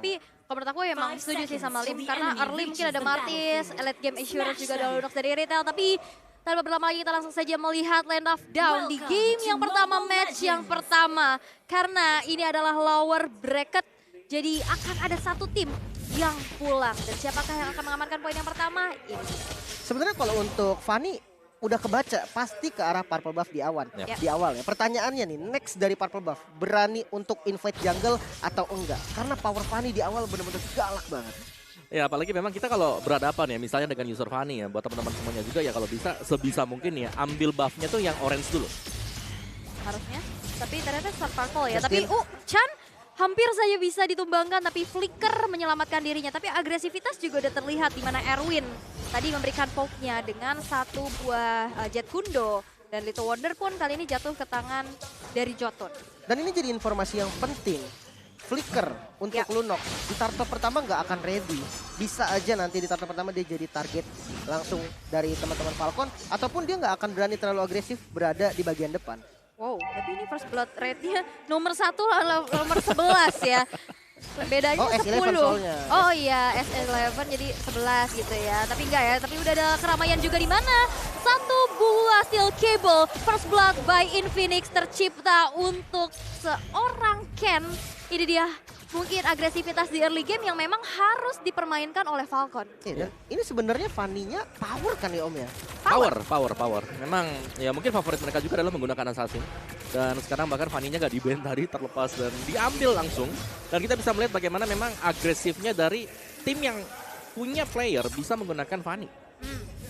Tapi kalau menurut aku emang setuju sih sama Lim. Karena early mungkin ada Martis, late game Assurance juga ada Lunox dari Retail. Tapi tanpa berlama lagi kita langsung saja melihat Land of Down di game yang pertama, match yang pertama. Karena ini adalah lower bracket, jadi akan ada satu tim yang pulang. Dan siapakah yang akan mengamankan poin yang pertama? Ini. Sebenarnya kalau untuk Fanny udah kebaca pasti ke arah Purple Buff di awal. Di awal ya. Pertanyaannya nih, next dari Purple Buff berani untuk invade jungle atau enggak? Karena power Fanny di awal benar-benar galak banget. Ya apalagi memang kita kalau berhadapan ya misalnya dengan user Fanny ya, buat teman-teman semuanya juga ya kalau bisa sebisa mungkin ya ambil buffnya tuh yang orange dulu. Harusnya, tapi ternyata Star Purple ya. Tapi Chan hampir saja bisa ditumbangkan, tapi Flicker menyelamatkan dirinya. Tapi agresivitas juga udah terlihat di mana Erwin tadi memberikan poke-nya dengan satu buah Jet Kundo. Dan Little Wonder pun kali ini jatuh ke tangan dari Jotun. Dan ini jadi informasi yang penting. Flicker untuk Lunox di turtle pertama nggak akan ready. Bisa aja nanti di turtle pertama dia jadi target langsung dari teman-teman Falcon. Ataupun dia nggak akan berani terlalu agresif berada di bagian depan. Wow, tapi ini first blood rate-nya nomor 1 nomor 11 ya. Bedanya 10. S11 soalnya. Oh iya, S11 jadi 11 gitu ya. Tapi enggak ya, tapi udah ada keramaian juga di mana satu buah steel cable first blood by Infinix tercipta untuk seorang Ken. Ini dia mungkin agresivitas di early game yang memang harus dipermainkan oleh Falcon. Iya, ini sebenarnya Fanny-nya power kan ya Om ya? Power. Memang ya mungkin favorit mereka juga adalah menggunakan assassin. Dan sekarang bahkan Fanny-nya nggak di-ban tadi, terlepas dan diambil langsung. Dan kita bisa melihat bagaimana memang agresifnya dari tim yang punya player bisa menggunakan Fanny.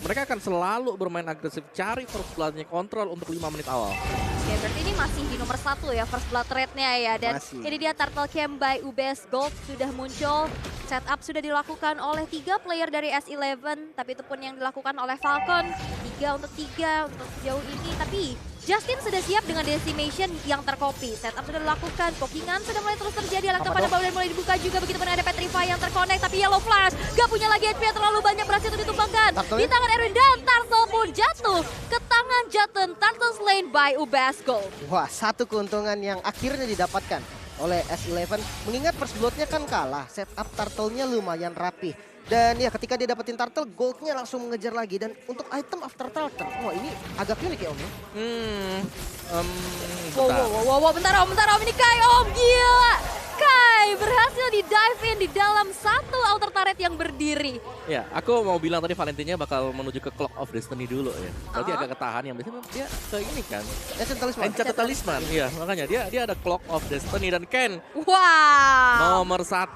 Mereka akan selalu bermain agresif, cari first blood-nya, kontrol untuk 5 menit awal. Oke, berarti ini masih di nomor 1 ya first blood rate-nya ya. Dan ini dia Turtle Camp by UBS Gold sudah muncul. Setup sudah dilakukan oleh 3 player dari S11. Tapi itu pun yang dilakukan oleh Falcon. 3 untuk sejauh ini. Tapi Justin sudah siap dengan decimation yang tercopy. Setup sudah dilakukan, pokingan sudah mulai terus terjadi. Langkah pada bawah dan mulai dibuka juga. Begitu pun ada Petrify yang terconnect. Tapi Yellow Flash gak punya lagi HP yang terlalu banyak, berhasil untuk ditumbangkan. Di tangan Erwin dan Turtle pun jatuh ke tangan Jotun. Turtle slain by UBS Gold. Wah, satu keuntungan yang akhirnya didapatkan oleh S11. Mengingat first blood-nya kan kalah, setup turtle-nya lumayan rapi. Dan ya ketika dia dapetin turtle, gold-nya langsung mengejar lagi. Dan untuk item after turtle, wah ini agak unik ya Om ya? Bentar Om, ini Kai Om, gila. Kai berhasil di dive in di dalam satu outer turret yang berdiri. Ya, aku mau bilang tadi Valentinnya bakal menuju ke Clock of Destiny dulu ya. Berarti agak ketahan yang biasanya dia ke ini kan. Enchanted Talisman. Iya, makanya dia ada Clock of Destiny dan Ken. Wow. Nomor 1.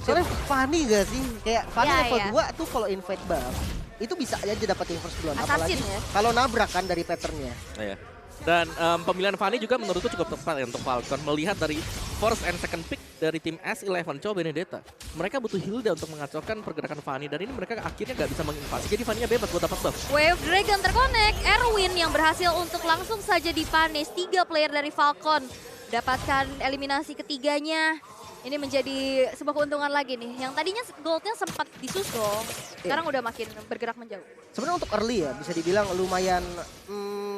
Soalnya Fanny gak sih? Kayak Fanny level 2 tuh kalau invade buff, itu bisa aja dapetin first blood. Assassin, apalagi ya? kalau nabrak kan dari patternnya. Iya. Dan pemilihan Fanny juga menurutku cukup tepat ya untuk Falcon. Melihat dari first and second pick dari tim S11, Chow Benedetta. Mereka butuh Hilda untuk mengacaukan pergerakan Fanny. Dan ini mereka akhirnya nggak bisa menginvasi. Jadi Fanny-nya bebas buat dapat buff. Wave Dragon terconnect. Erwin yang berhasil untuk langsung saja dipunish. 3 player dari Falcon dapatkan eliminasi ketiganya. Ini menjadi sebuah keuntungan lagi nih. Yang tadinya goldnya sempat disusul, sekarang udah makin bergerak menjauh. Sebenarnya untuk early ya bisa dibilang lumayan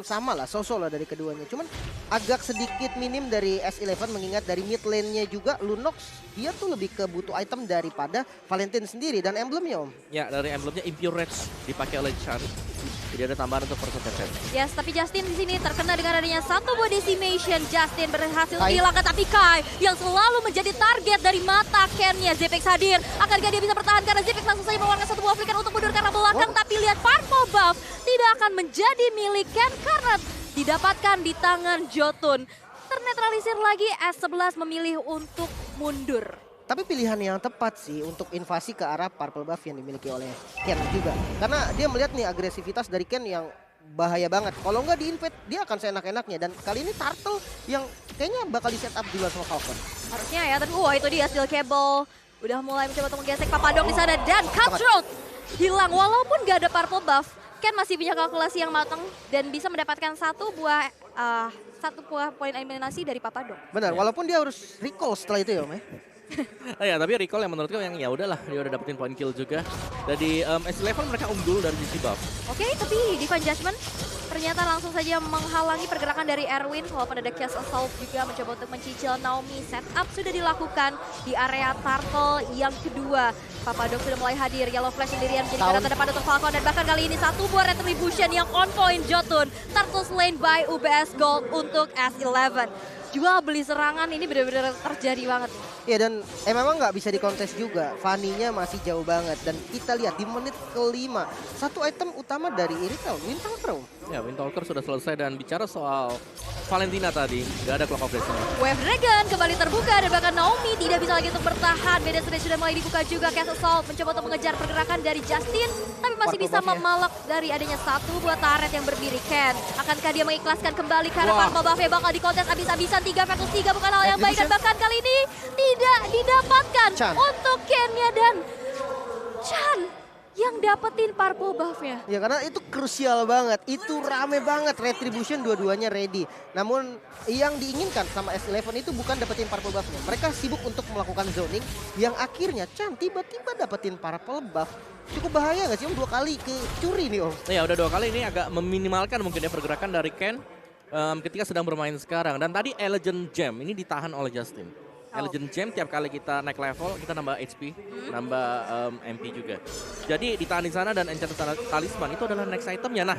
sama lah, so-so lah dari keduanya. Cuman agak sedikit minim dari S11 mengingat dari mid lane-nya juga Lunox dia tuh lebih ke butuh item daripada Valentine sendiri. Dan emblemnya Om. Ya dari emblemnya Impure Rage dipakai oleh Chan. Jadi ada tambahan untuk persentasenya. Yes, tapi Justin di sini terkena dengan adanya satu buah decimation. Justin berhasil dihilangkan, tapi Kai yang selalu menjadi target dari mata Ken-nya. Zepex hadir, akankah dia bisa bertahan karena Zepex langsung saja mengeluarkan satu buah flicker untuk mundur karena belakang. Tapi lihat Purple Buff tidak akan menjadi milik Ken karena didapatkan di tangan Jotun. Ternetralisir lagi, S11 memilih untuk mundur. Tapi pilihan yang tepat sih untuk invasi ke arah Purple Buff yang dimiliki oleh Ken juga. Karena dia melihat nih agresivitas dari Ken yang bahaya banget. Kalau nggak di-invade dia akan seenak-enaknya. Dan kali ini Turtle yang kayaknya bakal di-setup duluan sama Falcon. Harusnya ya, tapi itu dia steel cable. Udah mulai mencoba untuk menggesek Papadong di sana dan Cutthroat hilang. Walaupun nggak ada Purple Buff, Ken masih punya kalkulasi yang matang dan bisa mendapatkan satu buah poin eliminasi dari Papadong. Benar, walaupun dia harus recall setelah itu ya Om ya. Ya tapi recall yang menurutku yang ya udahlah dia udah dapetin point kill juga. Jadi S11 mereka unggul dari sisi buff. Oke, tapi Divine Judgment ternyata langsung saja menghalangi pergerakan dari Erwin. Walaupun ada Chaos Assault juga mencoba untuk mencicil Naomi. Setup sudah dilakukan di area Turtle yang kedua. Papadok sudah mulai hadir. Yellow Flash sendirian menjadi garda terdepan untuk Falcon. Dan bahkan kali ini satu buah Retribution yang on point Jotun. Turtle slain by UBS Gold untuk S11. Jual beli serangan ini benar-benar terjadi banget. Ya dan memang nggak bisa dikontes juga. Fanny-nya masih jauh banget. Dan kita lihat di menit kelima. Satu item utama dari Iritel, Windtalker. Ya, Windtalker sudah selesai dan bicara soal Valentina tadi, nggak ada Clock of Destiny. Wave Dragon kembali terbuka dan bahkan Naomi tidak bisa lagi untuk bertahan. Beda sudah mulai dibuka juga. Chaos Assault mencoba untuk mengejar pergerakan dari Justin. Tapi masih bisa memalak dari adanya satu buah turret yang berdiri. Ken, akankah dia mengikhlaskan kembali karena Purple Buff bakal dikontes abis-abisan 3 versus 3 bukan hal yang baik. Dan bahkan kali ini tidak didapatkan untuk Ken-nya dan Chan yang dapetin Purple Buff-nya. Ya karena itu krusial banget, itu rame banget, Retribution dua-duanya ready. Namun yang diinginkan sama S11 itu bukan dapetin Purple Buff-nya. Mereka sibuk untuk melakukan zoning yang akhirnya Chan tiba-tiba dapetin Purple Buff. Cukup bahaya gak sih Om? 2 kali kecuri nih Om. Ya udah 2 kali ini agak meminimalkan mungkin ya pergerakan dari Ken ketika sedang bermain sekarang. Dan tadi Elegant Gem ini ditahan oleh Justin. Elegant Gem tiap kali kita naik level kita nambah HP, nambah MP juga. Jadi ditahan di sana dan Enchanted Talisman itu adalah next itemnya. Nah,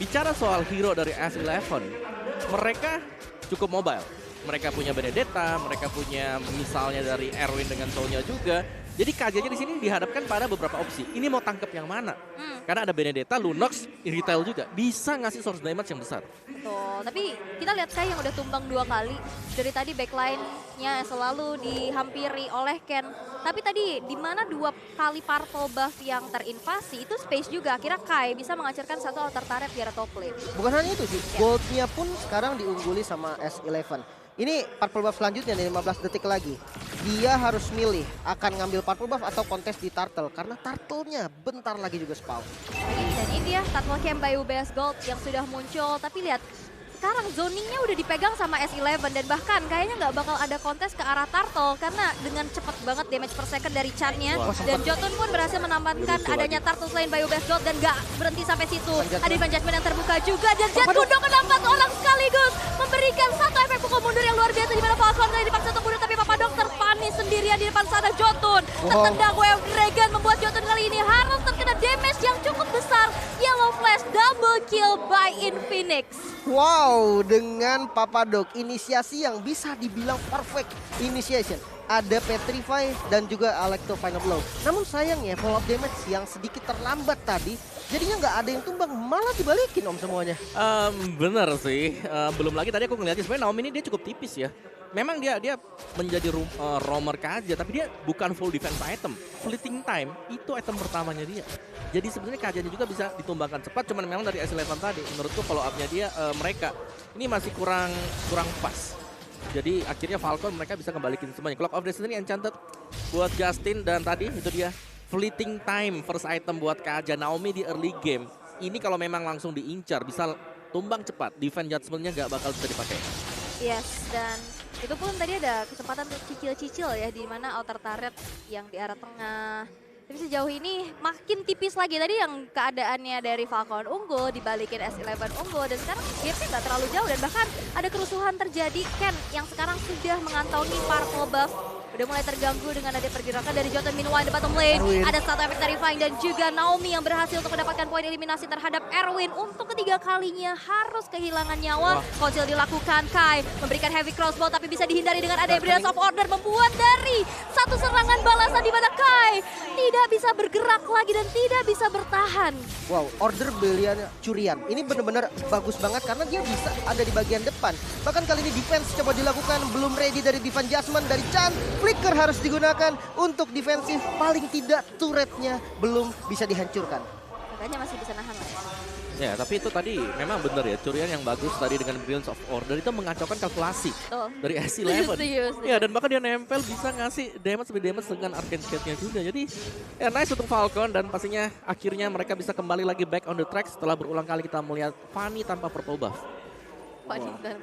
bicara soal hero dari S11, mereka cukup mobile. Mereka punya Benedetta, mereka punya misalnya dari Erwin dengan Sonya juga. Jadi KJ-nya di sini dihadapkan pada beberapa opsi. Ini mau tangkap yang mana? Karena ada Benedetta, Lunox, Irritail juga. Bisa ngasih source damage yang besar. Betul, tapi kita lihat Kai yang udah tumbang 2 kali. Dari tadi backline-nya selalu dihampiri oleh Ken. Tapi tadi di mana 2 kali Purple Buff yang terinvasi itu space juga. Akhirnya Kai bisa menghancurkan satu altar turret di area top lane. Bukan hanya itu sih, goldnya pun sekarang diungguli sama S11. Ini Purple Buff selanjutnya nih 15 detik lagi. Dia harus milih akan ngambil Purple Buff atau kontes di Turtle. Karena Turtle-nya bentar lagi juga spawn. Dan ini dia Turtle Camp by UBS Gold yang sudah muncul. Tapi lihat, sekarang zoningnya udah dipegang sama S11 dan bahkan kayaknya nggak bakal ada kontes ke arah Turtle karena dengan cepat banget damage per second dari Chan-nya. Dan Jotun pun berhasil menambahkan adanya Turtle Slain by UBS Gold dan nggak berhenti sampai situ. Ada Divine Judgment yang terbuka juga dan Jet Kudo kena 4 orang sekaligus memberikan satu efek pukul mundur yang luar biasa di mana Falcon kali dipaksa untuk mundur tapi Papadok terpanis sendirian di depan sana Jotun. Tertendang Wave Dragon membuat Jotun kali ini harus terkena damage yang cukup besar. Yellow Flash double kill by Infinix. Wow, dengan Papadok inisiasi yang bisa dibilang perfect initiation. Ada Petrify dan juga Electro Final Blow. Namun sayangnya follow up damage yang sedikit terlambat tadi. Jadinya nggak ada yang tumbang, malah dibalikin Om semuanya. Bener sih, belum lagi tadi aku ngeliatnya sebenarnya Naomi ini dia cukup tipis ya. Memang dia menjadi roamer KJ, tapi dia bukan full defense item. Fleeting time itu item pertamanya dia. Jadi sebenarnya KJ-nya juga bisa ditumbangkan cepat, cuman memang dari S11 tadi menurutku follow up-nya dia mereka ini masih kurang pas. Jadi akhirnya Falcon mereka bisa kembalikin semuanya. Clock of Destiny Enchanted buat Justin dan tadi itu dia fleeting time first item buat KJ. Naomi di early game. Ini kalau memang langsung diincar bisa tumbang cepat. Defense Judgment-nya nggak bakal bisa dipakai. Yes, dan itu pun tadi ada kesempatan untuk cicil-cicil ya di mana altar turret yang di arah tengah. Tapi sejauh ini makin tipis lagi. Tadi yang keadaannya dari Falcon unggul, dibalikin S11 unggul. Dan sekarang gapnya nggak terlalu jauh. Dan bahkan ada kerusuhan terjadi. Ken yang sekarang sudah mengantongi Purple Buff. Udah mulai terganggu dengan ada pergerakan dari Jotun. Meanwhile di bottom lane ada satu efek terrifying dan juga Naomi yang berhasil untuk mendapatkan poin eliminasi terhadap Erwin. Untuk ketiga kalinya harus kehilangan nyawa. Konsil dilakukan, Kai memberikan heavy crossbow tapi bisa dihindari dengan ada Brilliance of Order. Membuat dari satu serangan balasan di mana Kai tidak bisa bergerak lagi dan tidak bisa bertahan. Wow, order belian curian. Ini benar-benar bagus banget karena dia bisa ada di bagian depan. Bahkan kali ini defense coba dilakukan, belum ready dari Divine Judgment dari Chan. Flicker harus digunakan untuk defensif, paling tidak turretnya belum bisa dihancurkan. Makanya masih bisa nahan lah. Ya, tapi itu tadi memang benar ya, curian yang bagus tadi dengan Brilliance of Order itu mengacaukan kalkulasi dari S11. Ya, dan bahkan dia nempel bisa ngasih damage dengan Arcane Shade-nya juga. Jadi ya nice untuk Falcon dan pastinya akhirnya mereka bisa kembali lagi back on the track setelah berulang kali kita melihat Fanny tanpa Purple Buff.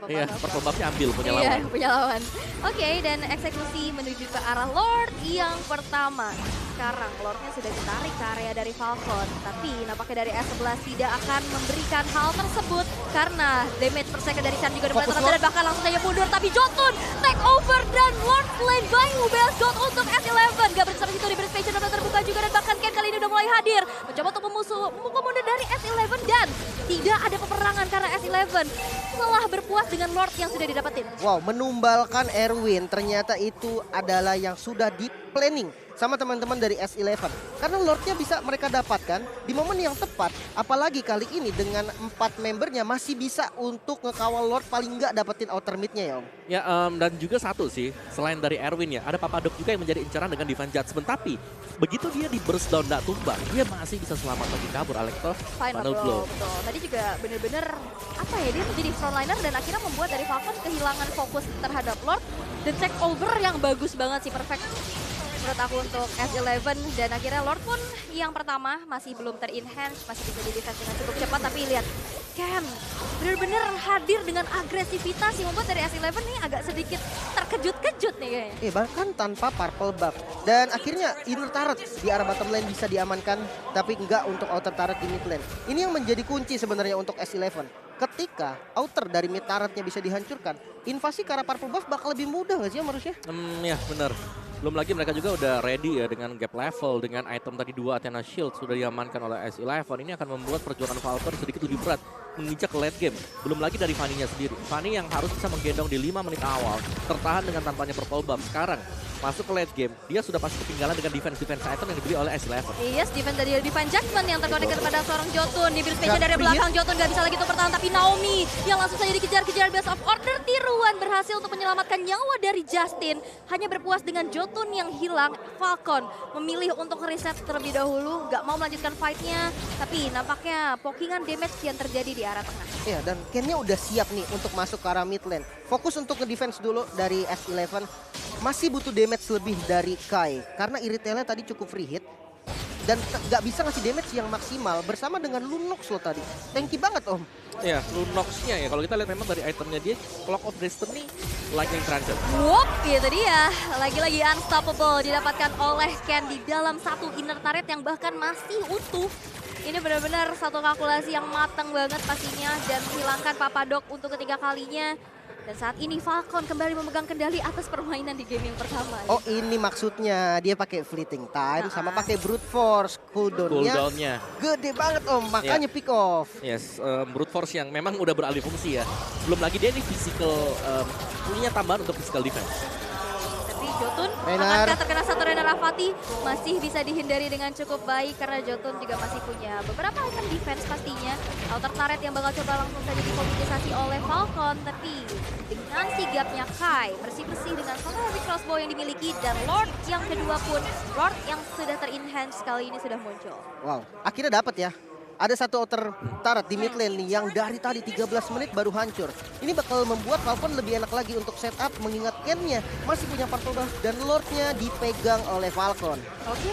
Iya, Purple Buff-nya ambil punya lawan. Iya, punya lawan. Oke, dan eksekusi menuju ke arah Lord yang pertama. sekarang Lordnya sudah ditarik ke area dari Falcon. Tapi nampaknya dari S11 tidak akan memberikan hal tersebut. Karena damage per second dari Chan juga mulai terasa dan bahkan langsung saja mundur. Tapi Jotun take over dan Lord slain by UBS Gold untuk S11. Gak berhenti sampai situ, di space udah terbuka juga dan bahkan Ken kali ini udah mulai hadir. Mencoba untuk memukul mundur dari S11 dan tidak ada peperangan karena S11 telah berpuas dengan Lord yang sudah didapetin. Wow, menumbalkan Erwin ternyata itu adalah yang sudah di planning sama teman-teman dari S11. Karena Lordnya bisa mereka dapatkan di momen yang tepat. Apalagi kali ini dengan 4 membernya masih bisa untuk ngekawal Lord paling nggak dapetin outer mid-nya ya Om. Ya, dan juga satu sih, selain dari Erwin ya, ada Papadok juga yang menjadi incaran dengan Divine Judgment. Tapi begitu dia di burst down nggak tumbang, dia masih bisa selamat lagi kabur. Alektor, Final Blow. Betul. Tadi juga bener-bener apa ya, dia menjadi frontliner dan akhirnya membuat dari Falcon kehilangan fokus terhadap Lord. Dan take over yang bagus banget sih, perfect menurut aku untuk S11. Dan akhirnya Lord pun yang pertama masih belum ter-enhance, masih bisa di-defense dengan cukup cepat. Tapi lihat, Ken bener-bener hadir dengan agresivitas yang membuat dari S11 nih agak sedikit terkejut-kejut nih kayaknya. Bahkan tanpa purple buff. Dan akhirnya inner turret di arah bottom lane bisa diamankan, tapi enggak untuk outer turret di mid lane. Ini yang menjadi kunci sebenarnya untuk S11. Ketika outer dari mid turretnya bisa dihancurkan, invasi ke arah purple buff bakal lebih mudah nggak sih ya Marus ya? Ya benar. Belum lagi mereka juga udah ready ya dengan gap level, dengan item tadi 2 Athena Shield sudah diamankan oleh S11. Ini akan membuat perjuangan Falcon sedikit lebih berat menginjak ke late game. Belum lagi dari Fanny-nya sendiri. Fanny yang harus bisa menggendong di 5 menit awal, tertahan dengan tanpanya purple buff. Sekarang masuk ke late game, dia sudah pasti ketinggalan dengan defense item yang dibeli oleh S11. Yes, defense dari Divine Judgment yang terkonek kepada seorang Jotun. Di build space dari belakang Jotun gak bisa lagi untuk bertahan, tapi Naomi yang langsung saja dikejar-kejar Best of Order. Tiruan berhasil untuk menyelamatkan nyawa dari Justin. Hanya berpuas dengan Jotun yang hilang. Falcon memilih untuk reset terlebih dahulu, gak mau melanjutkan fight-nya. Tapi nampaknya pokingan damage yang terjadi di arah tengah. Ya, dan Ken-nya udah siap nih untuk masuk ke arah mid lane. Fokus untuk nge-defense dulu dari S11. Masih butuh damage lebih dari Kai. Karena Iritelnya tadi cukup free hit. Dan gak bisa ngasih damage yang maksimal bersama dengan Lunox loh tadi. Tanky banget Om. Ya, Lunox-nya ya. Kalau kita lihat memang dari itemnya dia, Clock of Destiny, Lightning Transit. Wup, itu dia. Lagi-lagi unstoppable didapatkan oleh Ken di dalam satu inner turret yang bahkan masih utuh. Ini benar-benar satu kalkulasi yang matang banget pastinya dan menghilangkan Papadok untuk ketiga kalinya. Dan saat ini Falcon kembali memegang kendali atas permainan di game yang pertama. Oh, ini maksudnya dia pakai fleeting time sama pakai brute force. Cooldown-nya gede banget Om, makanya pick off. Yes, brute force yang memang udah beralih fungsi ya. Belum lagi dia ini physical, punya tambahan untuk physical defense. Jotun akankah terkena satu Renar Avati, masih bisa dihindari dengan cukup baik karena Jotun juga masih punya beberapa item defense pastinya. Outer turret yang bakal coba langsung saja dikomunikasi oleh Falcon, tapi dengan sigapnya Kai bersih-bersih dengan satu heavy crossbow yang dimiliki dan Lord yang kedua pun, Lord yang sudah ter-enhance kali ini sudah muncul. Wow, akhirnya dapat ya. Ada satu outer turret di mid lane nih yang dari tadi 13 menit baru hancur. Ini bakal membuat Falcon lebih enak lagi untuk setup mengingat Ken-nya masih punya purple buff dan Lord-nya dipegang oleh Falcon. Oke,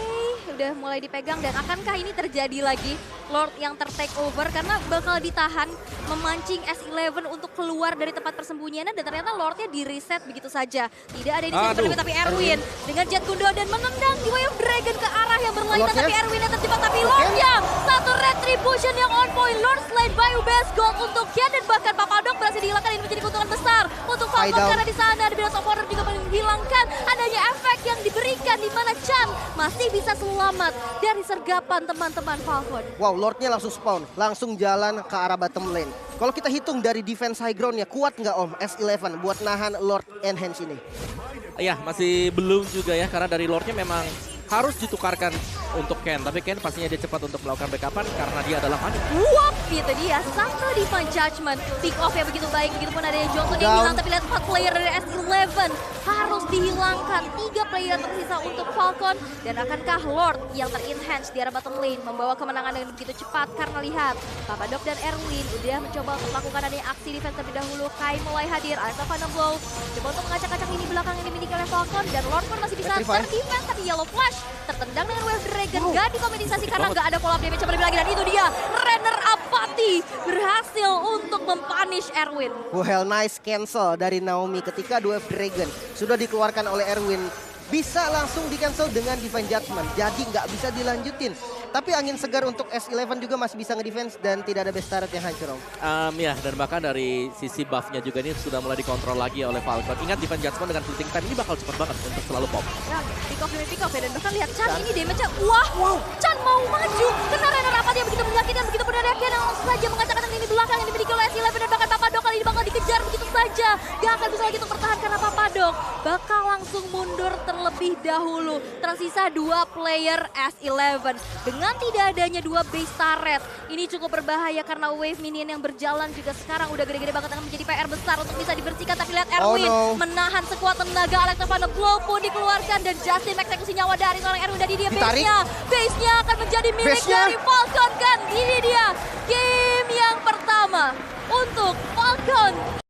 udah mulai dipegang dan akankah ini terjadi lagi Lord yang ter-take over karena bakal ditahan memancing S11 untuk keluar dari tempat persembunyiannya dan ternyata Lord-nya di-reset begitu saja. Tidak ada inisiatif tapi Erwin dengan Jet Kundo dan menendang di Way of Dragon ke arah yang berlainan tapi Erwin yang terjebak tapi Lord-nya satu retribution yang on point. Lord slain by UBS Gold untuk Kian dan bahkan Papadok berhasil dihilangkan. Ini menjadi keuntungan besar untuk Falcon karena di sana ada Best of Order juga menghilangkan adanya efek yang diberikan di mana Chan masih bisa selamat dari sergapan teman-teman Falcon. Wow, Lord-nya langsung spawn, langsung jalan ke arah bottom lane. Kalau kita hitung dari defense high ground-nya, kuat nggak Om S11 buat nahan Lord Enhance ini? Ya, masih belum juga ya, karena dari Lord-nya memang harus ditukarkan untuk Ken. Tapi Ken pastinya dia cepat untuk melakukan backupan karena dia adalah Fanny. Wap, itu dia. Satu Divine Judgment. Pick off yang begitu baik. Begitupun ada Jotun yang hilang. Tapi lihat 4 player dari S11 harus dihilangkan. 3 player tersisa untuk Falcon. Dan akankah Lord yang ter-enhance di arah bottom lane membawa kemenangan dengan begitu cepat? Karena lihat, Papadok dan Erwin udah mencoba untuk melakukan adanya aksi defense terlebih dahulu. Kai mulai hadir. Alpha Final Blow coba untuk mengacak-acak ini belakang yang dimiliki oleh Falcon. Dan Lord pun masih bisa ter-defense. Tapi Yellow Flash tertendang dengan Wave Dragon. Gak dikompensasi karena gak ada follow up damage lebih lagi. Dan itu dia, Renar Avati berhasil untuk mempunish Erwin. Well, nice cancel dari Naomi ketika Wave Dragon sudah dikeluarkan oleh Erwin. bisa langsung di cancel dengan Divine Judgment. Jadi nggak bisa dilanjutin. Tapi angin segar untuk S11 juga masih bisa ngedefense dan tidak ada best turret yang hancur, Om. Ya, dan bahkan dari sisi buff-nya juga ini sudah mulai dikontrol lagi oleh Falcon. Ingat Divine Judgment dengan fleeting time ini bakal cepat banget untuk selalu pop. Ya, pick off ya. Dan bahkan lihat Chan ini damage-nya. Wah, Chan mau maju. Karena Renner apa dia begitu menyakitkan, begitu pun ada Ken yang langsung saja mengacak-acak ini belakang yang dimiliki oleh S11. Dan bahkan Papadok kali ini bakal dikejar begitu saja. Gak akan bisa lagi untuk bertahan karena Papadok bakal langsung mundur terlebih dahulu. Tersisa 2 player S11. Dengan tidak adanya 2 base turret, ini cukup berbahaya karena wave minion yang berjalan juga sekarang udah gede-gede banget akan menjadi PR besar untuk bisa dibersihkan. Tapi lihat Erwin menahan sekuat tenaga, Electrovana Blow pun dikeluarkan dan Justin mengeksekusi nyawa dari seorang Erwin. Dan ini dia base-nya akan menjadi milik dari Falcon kan. Ini dia game yang pertama untuk Falcon.